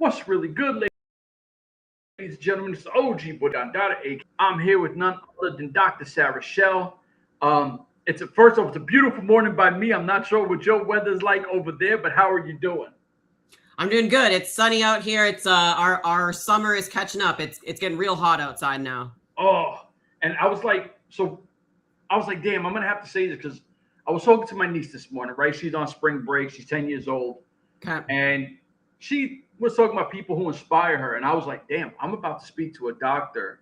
What's really good, ladies and gentlemen? It's the OG Bodandada AK. I'm here with none other than Dr. Sarah Shell. First off, it's a beautiful morning by me. I'm not sure what your weather's like over there, but how are you doing? I'm doing good. It's sunny out here. It's our summer is catching up. It's getting real hot outside now. Oh, and I was like, damn, I'm gonna have to say this because I was talking to my niece this morning, right? She's on spring break. She's 10 years old. Okay. And she was talking about people who inspire her. And I was like, damn, I'm about to speak to a doctor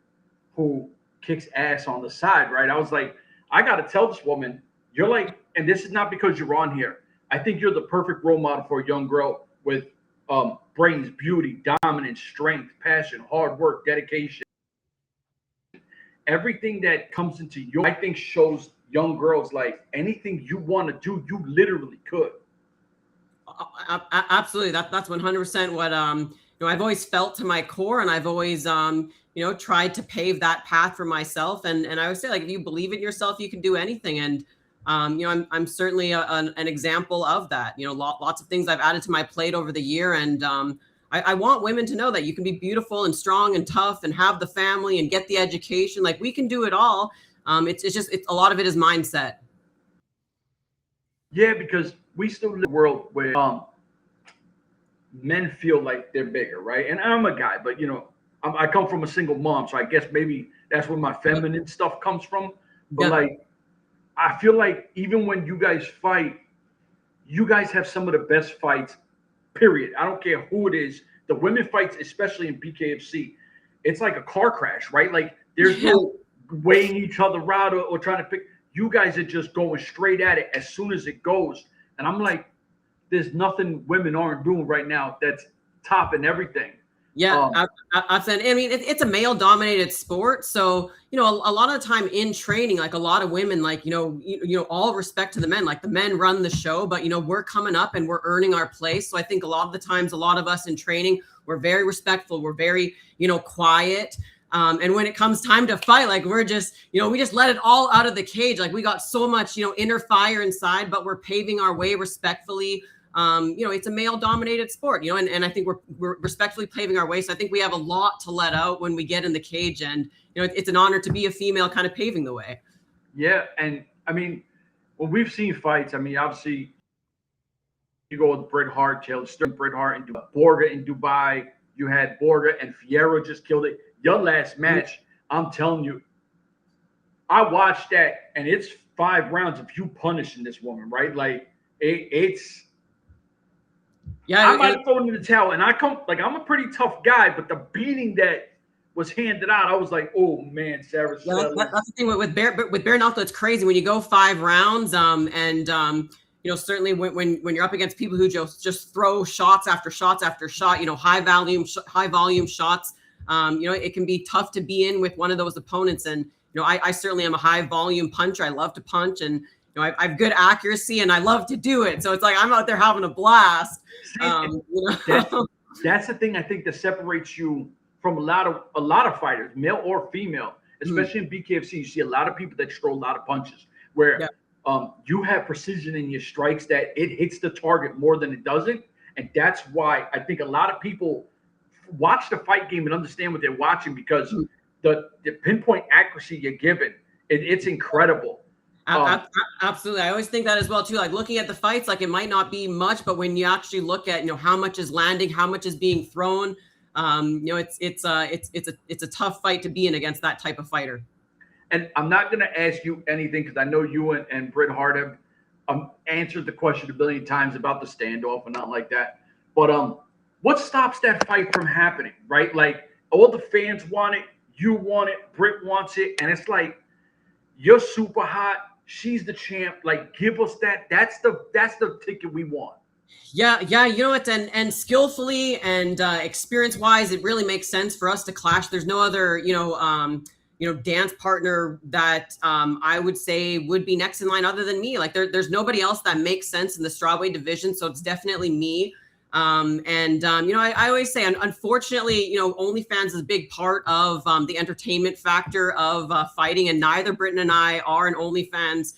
who kicks ass on the side, right? I was like, I got to tell this woman, you're like, and this is not because you're on here. I think you're the perfect role model for a young girl with brains, beauty, dominance, strength, passion, hard work, dedication. Everything that comes into you, I think, shows young girls like anything you want to do, you literally could. Absolutely. That's 100% what I've always felt to my core, and I've always tried to pave that path for myself. And I would say, like, if you believe in yourself, you can do anything. And I'm certainly an example of that. Lots of things I've added to my plate over the year, and I want women to know that you can be beautiful and strong and tough and have the family and get the education. Like, we can do it all. It's a lot of it is mindset. Yeah, because we still live in a world where men feel like they're bigger, right? And I'm a guy, but I come from a single mom, so I guess maybe that's where my feminine stuff comes from. But like, I feel like even when you guys fight, you guys have some of the best fights. Period. I don't care who it is. The women fights, especially in BKFC, it's like a car crash, right? Like, there's no weighing each other out or trying to pick. You guys are just going straight at it as soon as it goes. And I'm like, there's nothing women aren't doing right now that's topping everything. Yeah, absolutely. I mean, it's a male-dominated sport, so a lot of the time in training, like, a lot of women, like, all respect to the men. Like, the men run the show, but we're coming up and we're earning our place. So I think a lot of the times, a lot of us in training, we're very respectful. We're very quiet. And when it comes time to fight, like, we're just, we just let it all out of the cage. Like, we got so much, inner fire inside, but we're paving our way respectfully. It's a male dominated sport, and I think we're respectfully paving our way. So I think we have a lot to let out when we get in the cage, and, it's an honor to be a female kind of paving the way. Yeah. And I mean, when we've seen fights, I mean, obviously you go with Hart, Bret Hart and Borga in Dubai. You had Borga and Fierro just killed it. Your last match, I'm telling you, I watched that, and it's 5 rounds of you punishing this woman, right? Like, it's. Yeah, I might throw in the towel, and I'm a pretty tough guy, but the beating that was handed out, I was like, oh man, Sarah. Yeah, that's the thing with bare knuckle. It's crazy when you go 5 rounds, certainly when you're up against people who just throw shots after shots after shot, high volume shots. It can be tough to be in with one of those opponents, and I certainly am a high volume puncher. I love to punch, and I have good accuracy, and I love to do it. So it's like I'm out there having a blast. That's the thing I think that separates you from a lot of fighters, male or female, especially in BKFC. You see a lot of people that throw a lot of punches, where you have precision in your strikes that it hits the target more than it doesn't, and that's why I think a lot of people watch the fight game and understand what they're watching, because the pinpoint accuracy you're given, it's incredible. Absolutely. I always think that as well too. Like, looking at the fights, like, it might not be much, but when you actually look at how much is landing, how much is being thrown, it's a tough fight to be in against that type of fighter. And I'm not going to ask you anything because I know you and Bret Hart have answered the question a billion times about the standoff and not like that. But what stops that fight from happening, right? Like, all the fans want it, you want it, Bret wants it, and it's like, you're super hot. She's the champ. Like, give us that. That's the ticket we want. Yeah. And skillfully and experience wise, it really makes sense for us to clash. There's no other, dance partner that I would say would be next in line other than me. Like, there's nobody else that makes sense in the strawweight division. So it's definitely me. I always say, unfortunately, OnlyFans is a big part of the entertainment factor of fighting, and neither Britton and I are an OnlyFans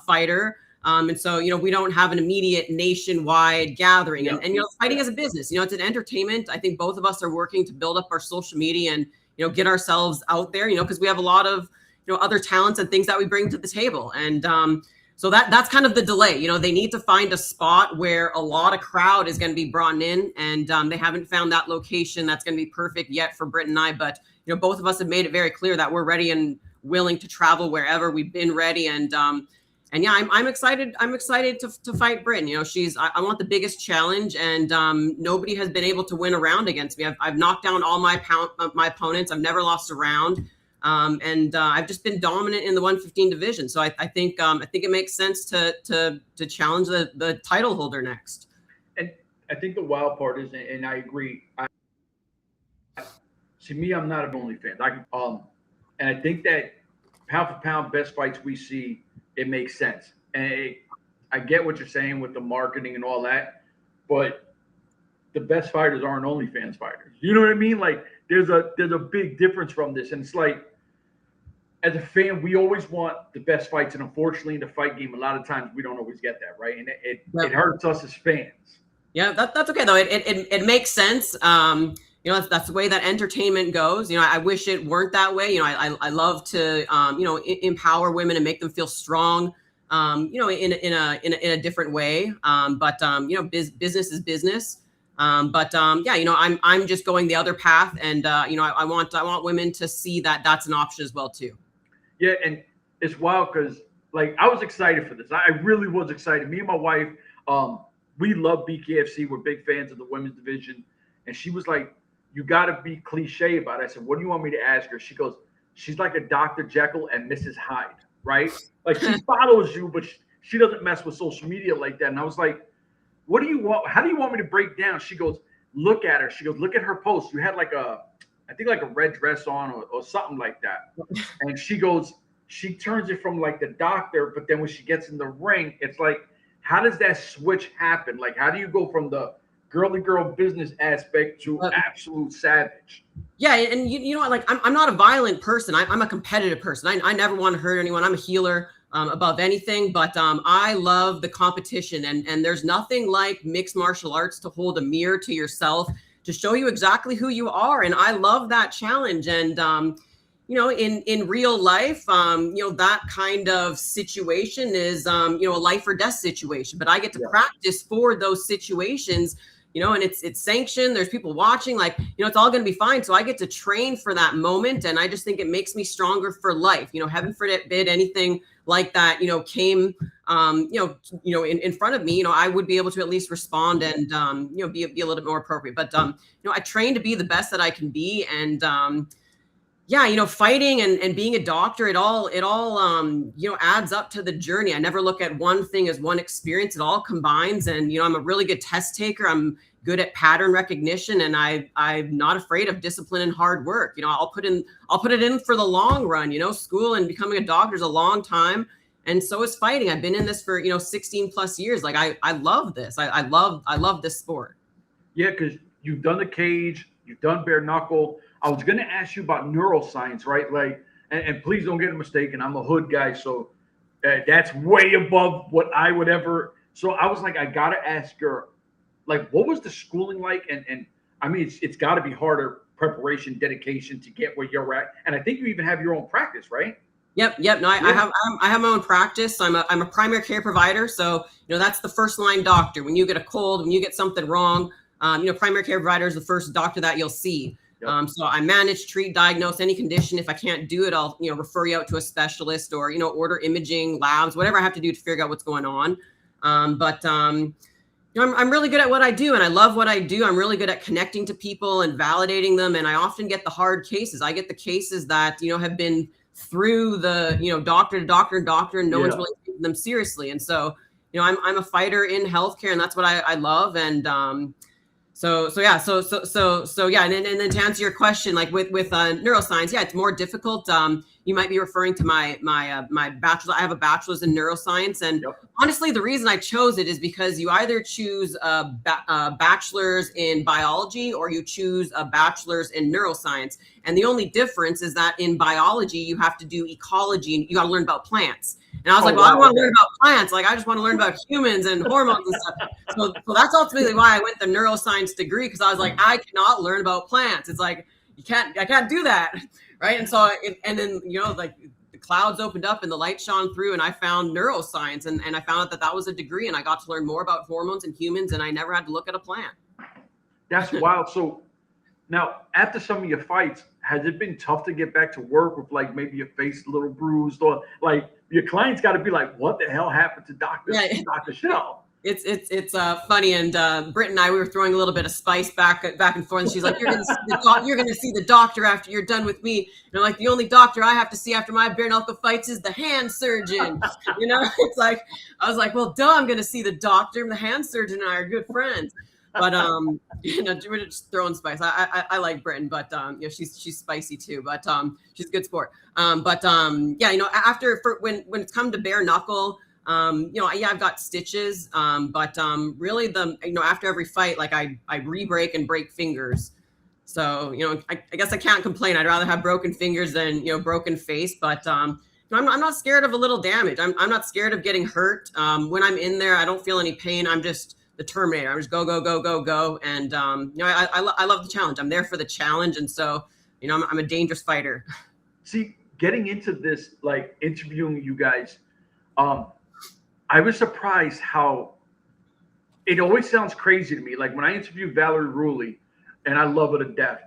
fighter. And so, we don't have an immediate nationwide gathering. And fighting is a business. It's an entertainment. I think both of us are working to build up our social media and, get ourselves out there, because we have a lot of, other talents and things that we bring to the table. And so that's kind of the delay. They need to find a spot where a lot of crowd is going to be brought in. And they haven't found that location that's going to be perfect yet for Britt and I. But, both of us have made it very clear that we're ready and willing to travel wherever. We've been ready. And yeah, I'm excited. I'm excited to fight Britt. I want the biggest challenge, and nobody has been able to win a round against me. I've knocked down all my opponents. I've never lost a round, and I've just been dominant in the 115 division. So I think it makes sense to challenge the title holder next. And I think the wild part is, and I agree. See, me, I'm not an OnlyFans. And I think that pound for pound best fights we see, it makes sense. And I get what you're saying with the marketing and all that, but the best fighters aren't OnlyFans fighters. You know what I mean? Like there's a big difference from this. And it's like, as a fan, we always want the best fights. And unfortunately in the fight game, a lot of times we don't always get that, right? And it hurts us as fans. Yeah, that's okay though. It makes sense. That's the way that entertainment goes. I wish it weren't that way. I love to, empower women and make them feel strong, in a different way. But business is business. I'm just going the other path. And, I want women to see that that's an option as well, too. Yeah. And it's wild because like, I was excited for this. I really was excited. Me and my wife, we love BKFC. We're big fans of the women's division. And she was like, you got to be cliche about it. I said, what do you want me to ask her? She goes, she's like a Dr. Jekyll and Mrs. Hyde, right? Like she follows you, but she doesn't mess with social media like that. And I was like, what do you want? How do you want me to break down? She goes, look at her. She goes, look at her post. You had like a red dress on or something like that. And she goes, she turns it from like the doctor, but then when she gets in the ring, it's like, how does that switch happen? Like, how do you go from the girly girl business aspect to absolute savage? Yeah, and you know what? Like, I'm not a violent person. I'm a competitive person. I never want to hurt anyone. I'm a healer above anything. But I love the competition, and there's nothing like mixed martial arts to hold a mirror to yourself to show you exactly who you are. And I love that challenge. And in real life, that kind of situation is a life or death situation. But I get to practice for those situations. And it's sanctioned. There's people watching, like, it's all going to be fine. So I get to train for that moment. And I just think it makes me stronger for life. Heaven forbid anything like that, came, in front of me, I would be able to at least respond and, be a little bit more appropriate. But, I train to be the best that I can be. And, fighting and being a doctor, it all adds up to the journey. I never look at one thing as one experience. It all combines. And, I'm a really good test taker. I'm good at pattern recognition, and I'm not afraid of discipline and hard work. I'll put it in for the long run. School and becoming a doctor is a long time. And so is fighting. I've been in this for, 16 plus years. Like I love this. I love this sport. Yeah. Cause you've done the cage, you've done bare knuckle. I was going to ask you about neuroscience, right? Like, and please don't get it mistaken. I'm a hood guy. So that's way above what I would ever. So I was like, I got to ask her, like, what was the schooling like? And I mean, it's got to be harder preparation, dedication to get where you're at. And I think you even have your own practice, right? Yep. No, I have my own practice. I'm a primary care provider. So, that's the first line doctor. When you get a cold, when you get something wrong, primary care provider is the first doctor that you'll see. So I manage, treat, diagnose any condition. If I can't do it, I'll, refer you out to a specialist or, order imaging, labs, whatever I have to do to figure out what's going on. I'm really good at what I do, and I love what I do. I'm really good at connecting to people and validating them. And I often get the hard cases. I get the cases that, have been through the, doctor to doctor and doctor, and no one's really taking them seriously. And so, I'm a fighter in healthcare, and that's what I love. And, So yeah. And then to answer your question, like with neuroscience, yeah, it's more difficult. you might be referring to my bachelor's. I have a bachelor's in neuroscience, and honestly, the reason I chose it is because you either choose a bachelor's in biology or you choose a bachelor's in neuroscience. And the only difference is that in biology, you have to do ecology and you got to learn about plants. And I was like, well, I don't want to learn about plants. Like, I just want to learn about humans and hormones and stuff. So that's ultimately why I went the neuroscience degree, because I was like, I cannot learn about plants. It's like, I can't do that. Right. And so, and then, like the clouds opened up and the light shone through and I found neuroscience and I found out that was a degree and I got to learn more about hormones and humans and I never had to look at a plant. That's wild. So now, after some of your fights, has it been tough to get back to work with like maybe your face a little bruised, or like your clients got to be like, what the hell happened to Dr. Shell? It's funny, and Britt and I, we were throwing a little bit of spice back and forth, and she's like, you're gonna see the doctor after you're done with me. And I'm like, the only doctor I have to see after my bare knuckle fights is the hand surgeon. It's like, I was like, well, duh, I'm gonna see the doctor. The hand surgeon and I are good friends. But we're just throwing spice. I like Britain, but she's spicy too. But she's a good sport. After when it's come to bare knuckle, I've got stitches. But really after every fight, like I re-break and break fingers. So I guess I can't complain. I'd rather have broken fingers than broken face. But I'm not scared of a little damage. I'm not scared of getting hurt. When I'm in there, I don't feel any pain. I'm just the Terminator. I'm just go, go, go, go, go. And, I love the challenge. I'm there for the challenge. And so, I'm a dangerous fighter. See, getting into this, like interviewing you guys, I was surprised how it always sounds crazy to me. Like when I interviewed Valerie Ruley, and I love her to death,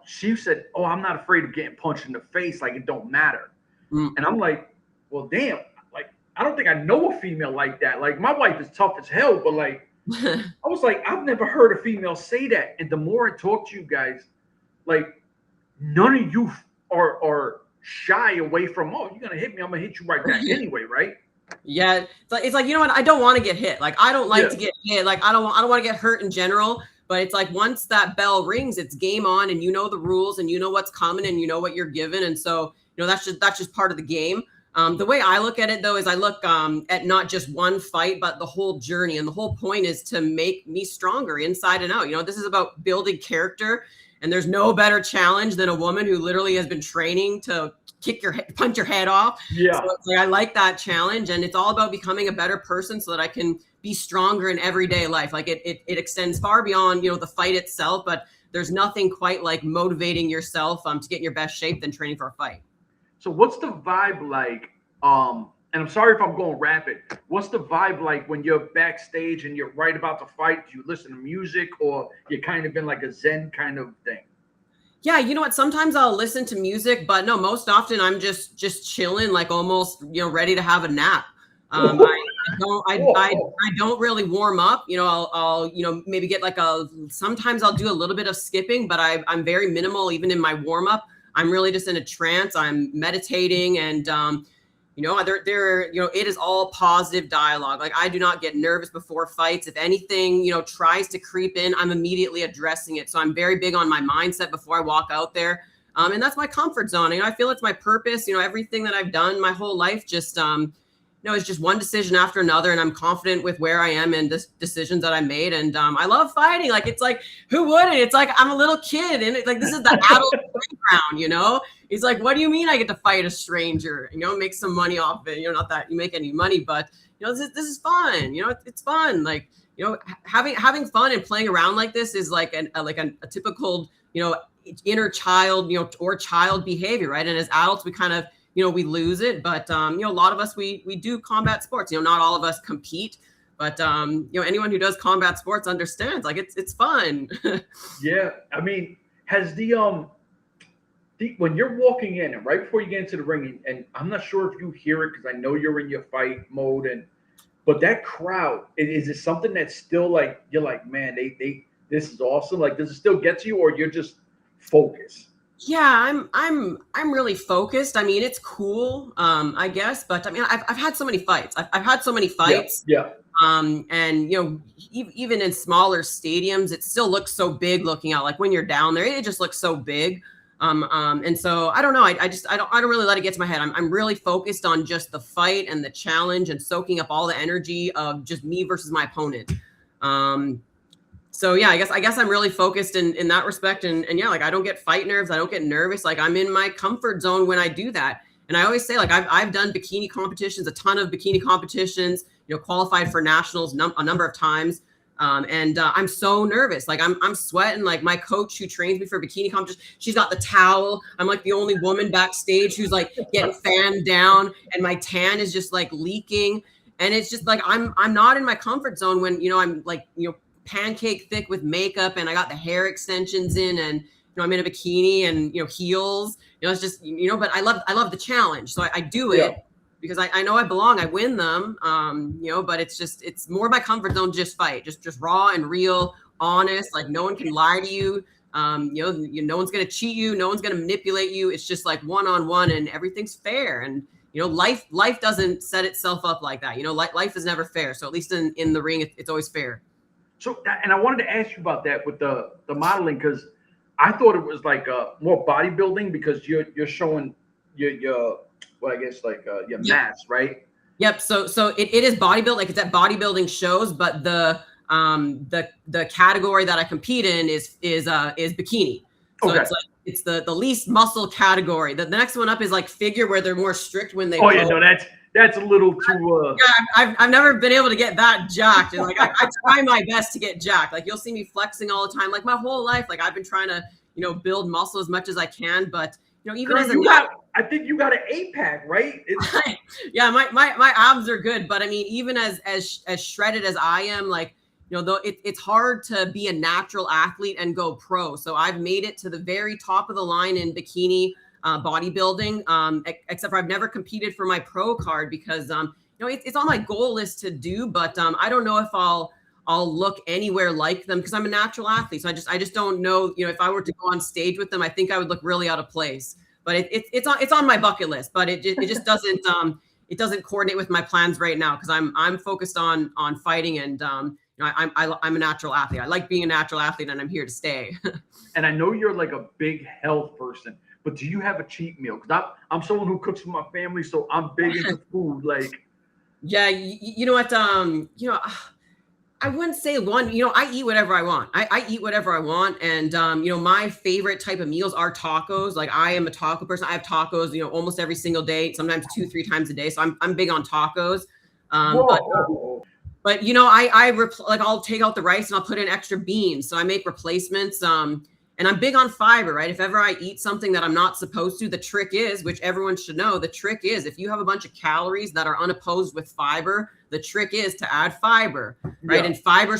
she said, oh, I'm not afraid of getting punched in the face. Like it don't matter. And I'm like, well, damn, like, I don't think I know a female like that. Like my wife is tough as hell, but like, I was like, I've never heard a female say that. And the more I talk to you guys, like none of you are shy away from, oh, you're going to hit me, I'm going to hit you right back anyway, right? Yeah. It's like, what? I don't want to get hit. Like, I don't like to get hit. Like, I don't want to get hurt in general. But it's like once that bell rings, it's game on and the rules and what's coming and what you're given. And so, that's just part of the game. The way I look at it, though, is I look at not just one fight, but the whole journey. And the whole point is to make me stronger inside and out. This is about building character. And there's no better challenge than a woman who literally has been training to punch your head off. Yeah. So it's like, I like that challenge. And it's all about becoming a better person so that I can be stronger in everyday life. Like it extends far beyond, the fight itself. But there's nothing quite like motivating yourself to get in your best shape than training for a fight. So what's the vibe like? And I'm sorry if I'm going rapid. What's the vibe like when you're backstage and you're right about to fight? Do you listen to music or you're kind of in like a Zen kind of thing? Yeah, you know what? Sometimes I'll listen to music, but no, most often I'm just chilling, like almost, ready to have a nap. I don't really warm up. I'll maybe get like sometimes I'll do a little bit of skipping, but I'm very minimal even in my warm up. I'm really just in a trance. I'm meditating and, it is all positive dialogue. Like I do not get nervous before fights. If anything, tries to creep in, I'm immediately addressing it. So I'm very big on my mindset before I walk out there. And that's my comfort zone. I feel it's my purpose. Everything that I've done my whole life, just, it's just one decision after another. And I'm confident with where I am and the decisions that I made. And I love fighting. Like, it's like, who wouldn't? It's like, I'm a little kid. And it's like, this is the adult playground, He's like, what do you mean I get to fight a stranger? Make some money off it. Not that you make any money, but, this is fun. It's fun. Like, having fun and playing around like this is like a typical, inner child, or child behavior, right? And as adults, we kind of, we lose it, but, a lot of us, we do combat sports, not all of us compete, but, anyone who does combat sports understands, like, it's fun. Yeah. I mean, has when you're walking in and right before you get into the ring, and I'm not sure if you hear it, cause I know you're in your fight mode but that crowd, is it something that's still like, you're like, man, this is awesome. Like, does it still get to you or you're just focused? Yeah, I'm really focused. I mean, it's cool, I guess, but I mean, I've had so many fights. I've had so many fights. Yeah. And even in smaller stadiums, it still looks so big looking out. Like when you're down there, it just looks so big. And so I don't know. I don't really let it get to my head. I'm really focused on just the fight and the challenge and soaking up all the energy of just me versus my opponent. So yeah, I guess I'm really focused in that respect. And yeah, like I don't get fight nerves. I don't get nervous. Like I'm in my comfort zone when I do that. And I always say, like, I've done bikini competitions, a ton of bikini competitions, qualified for nationals a number of times. And I'm so nervous. Like I'm sweating. Like my coach who trains me for bikini competition, she's got the towel. I'm like the only woman backstage who's like getting fanned down, and my tan is just like leaking. And it's just like I'm not in my comfort zone when I'm like pancake thick with makeup, and I got the hair extensions in, and I'm in a bikini and heels. It's just but I love the challenge, so I do it because I know I belong. I win them, but it's more my comfort zone. Just fight, just raw and real, honest. Like no one can lie to you. No one's gonna cheat you. No one's gonna manipulate you. It's just like one-on-one, and everything's fair. And life doesn't set itself up like that. Life is never fair. So at least in the ring, it's always fair. So, and I wanted to ask you about that with the modeling, because I thought it was like more bodybuilding, because you're showing your well, I guess like your mass, right? Yep. So it is bodybuilding, like it's at bodybuilding shows, but the category that I compete in is bikini. So it's like it's the least muscle category. The next one up is like figure, where they're more strict when they. Oh yeah, no, that's a little too. Yeah, I've never been able to get that jacked, and like I try my best to get jacked. Like you'll see me flexing all the time, like my whole life. Like I've been trying to build muscle as much as I can, but even as I think you got an 8-pack, right? Yeah, my abs are good, but I mean, even as shredded as I am, like though it's hard to be a natural athlete and go pro. So I've made it to the very top of the line in bikini bodybuilding, except for I've never competed for my pro card, because it's on my goal list to do, but I don't know if I'll look anywhere like them, because I'm a natural athlete. So I just don't know, if I were to go on stage with them, I think I would look really out of place. But it's on my bucket list, but it just doesn't it doesn't coordinate with my plans right now, because I'm focused on fighting, and I'm a natural athlete. I like being a natural athlete, and I'm here to stay. And I know you're like a big health person, but do you have a cheat meal? Because I'm someone who cooks for my family, so I'm big into food. Like, yeah, you know what? I wouldn't say one. I eat whatever I want. I eat whatever I want, and my favorite type of meals are tacos. Like I am a taco person. I have tacos, almost every single day, sometimes 2-3 times a day. So I'm big on tacos. But I'll take out the rice and I'll put in extra beans. So I make replacements. And I'm big on fiber, right? If ever I eat something that I'm not supposed to, the trick is, which everyone should know, the trick is if you have a bunch of calories that are unopposed with fiber, the trick is to add fiber, right? Yeah. And fiber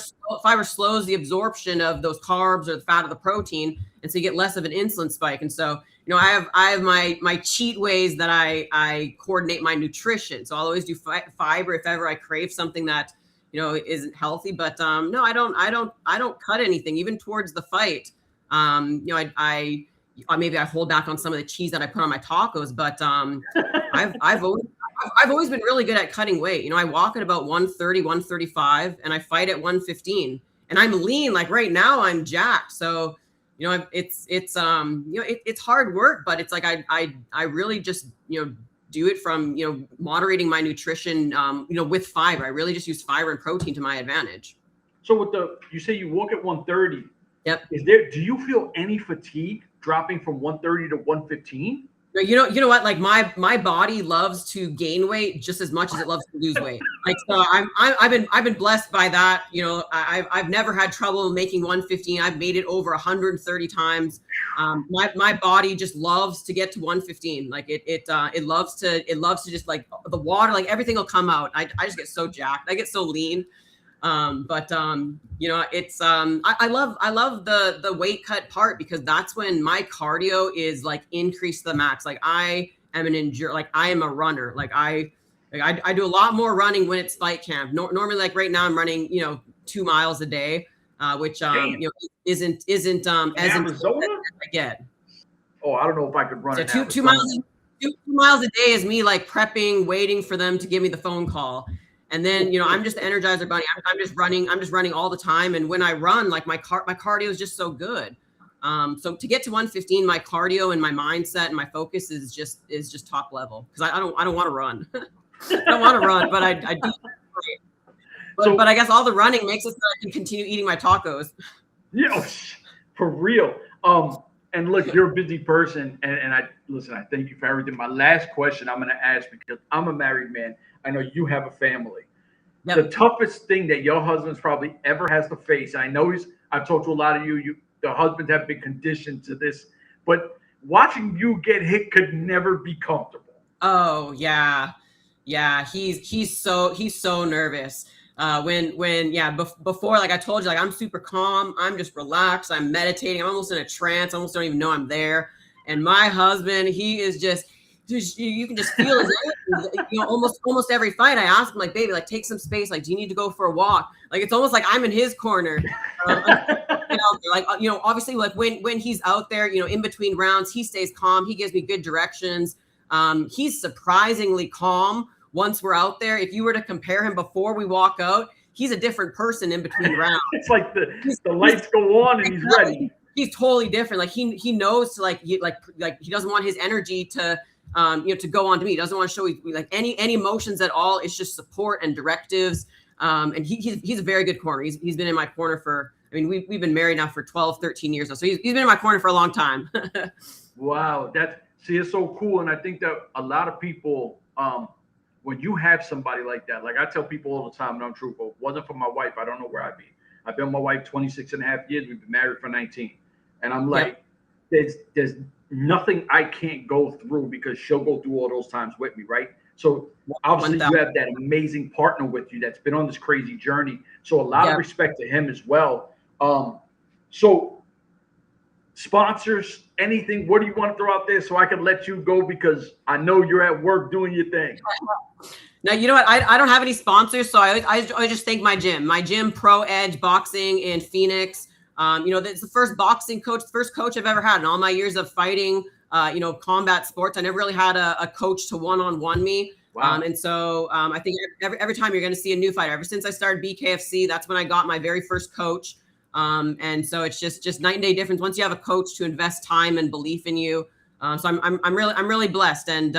slows the absorption of those carbs or the fat of the protein, and so you get less of an insulin spike. And so, I have my cheat ways that I coordinate my nutrition. So I'll always do fiber if ever I crave something that isn't healthy. But no, I don't cut anything, even towards the fight. I maybe I hold back on some of the cheese that I put on my tacos, but I've always been really good at cutting weight. I walk at about 130, 135, and I fight at 115, and I'm lean. Like right now I'm jacked. So, it's hard work, but it's like, I really just, do it from, moderating my nutrition, with fiber. I really just use fiber and protein to my advantage. So you say you walk at 130. Yep. Do you feel any fatigue dropping from 130 to 115? You know what? Like my body loves to gain weight just as much as it loves to lose weight. Like, so I've been blessed by that. I've never had trouble making 115. I've made it over 130 times. My body just loves to get to 115. Like it loves to just, like, the water, like everything will come out. I just get so jacked. I get so lean. It's I love the weight cut part, because that's when my cardio is like increased to the max. Like I am I am a runner. Like I do a lot more running when it's fight camp. Normally, like right now I'm running 2 miles a day, which isn't as intense as I get. Oh, I don't know if I could run. So 2 miles. 2 miles a day is me like prepping, waiting for them to give me the phone call. And then, I'm just the Energizer Bunny. I'm just running all the time. And when I run, like my cardio is just so good. So to get to 115, my cardio and my mindset and my focus is just top level, because I don't want to run. I don't want to run, but I do. But I guess all the running makes it so I can continue eating my tacos. Yeah, for real. And look, you're a busy person, and I thank you for everything. My last question I'm going to ask, because I'm a married man. I know you have a family. Yep. The toughest thing that your husband's probably ever has to face, I know I've talked to a lot of the husbands have been conditioned to this, but watching you get hit could never be comfortable. Oh yeah. He's so nervous. Before, like I told you, like I'm super calm. I'm just relaxed. I'm meditating. I'm almost in a trance. I almost don't even know I'm there. And my husband, he is just you can just feel his energy. Almost every fight I ask him, like, baby, like take some space. Like, do you need to go for a walk? Like, it's almost like I'm in his corner. Obviously, like when he's out there, in between rounds, he stays calm. He gives me good directions. He's surprisingly calm once we're out there. If you were to compare him before we walk out, he's a different person in between rounds. It's like the lights go on and he's ready. He's totally different. Like he knows to like he doesn't want his energy to to go on to me. He doesn't want to show like any emotions at all. It's just support and directives. And he's a very good corner. He's been in my corner for, we've been married now for 12, 13 years now. So he's been in my corner for a long time. Wow. It's so cool. And I think that a lot of people, when you have somebody like that, like I tell people all the time, and I'm truthful, if it wasn't for my wife, I don't know where I'd be. I've been with my wife 26 and a half years. We've been married for 19. And I'm like, there's nothing I can't go through, because she'll go through all those times with me, right? So obviously you have that amazing partner with you that's been on this crazy journey. So a lot of respect to him as well. So sponsors, anything, what do you want to throw out there so I can let you go, because I know you're at work doing your thing? Now, you know what? I don't have any sponsors, so I just thank my gym, Pro Edge Boxing in Phoenix. That's the first first coach I've ever had in all my years of fighting, combat sports. I never really had a coach to one-on-one me. Wow. And so I think every time you're going to see a new fighter, ever since I started BKFC, that's when I got my very first coach. And so it's just night and day difference once you have a coach to invest time and belief in you. So I'm really blessed, and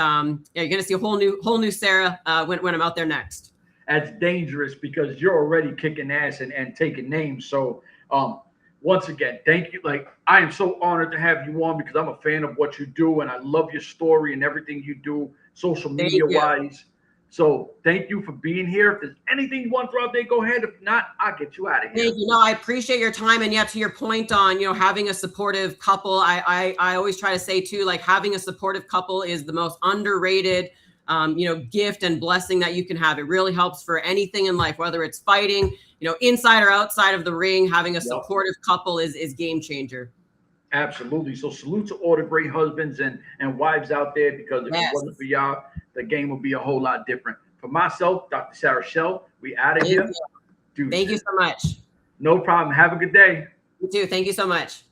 you're going to see a whole new Sarah when I'm out there next. That's dangerous, because you're already kicking ass and taking names. So once again, thank you. Like, I am so honored to have you on, because I'm a fan of what you do, and I love your story and everything you do social media wise. So thank you for being here. If there's anything you want to throw out there, go ahead. If not, I'll get you out of here. Thank you. No, I appreciate your time. And to your point on, having a supportive couple, I always try to say too, like, having a supportive couple is the most underrated, gift and blessing that you can have. It really helps for anything in life, whether it's fighting, inside or outside of the ring. Having a supportive couple is game changer. Absolutely. So salute to all the great husbands and wives out there, because if it wasn't for y'all, the game would be a whole lot different. For myself, Dr. Sarah Shell, we out of here. Thank you so much. No problem. Have a good day. You too. Thank you so much.